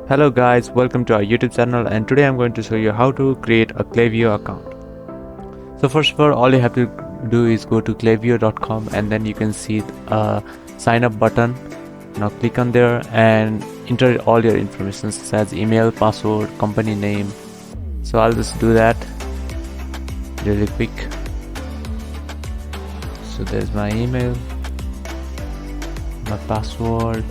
Hello guys, welcome to our YouTube channel, and today I'm going to show you how to create a Klaviyo account. So first of all you have to do is go to klaviyo.com, and then you can see a sign up button. Now click on there and enter all your information such as email, password, company name. So I'll just do that really quick. So there's my email, my password,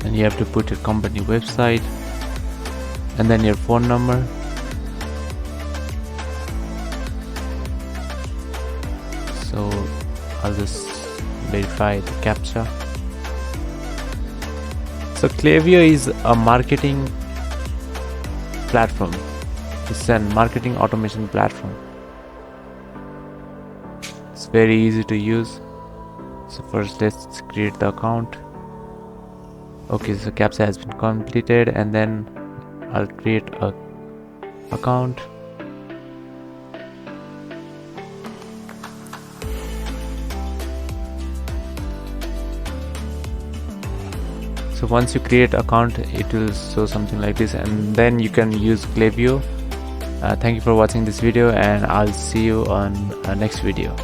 and you have to put your company website and then your phone number. So I'll just verify the captcha. So Klavio is a marketing platform. It's a marketing automation platform. It's very easy to use. So first let's create the account. Okay, so captcha has been completed, and then I'll create a account. So once you create account, it will show something like this, and then you can use Klaviyo. Thank you for watching this video, and I'll see you on next video.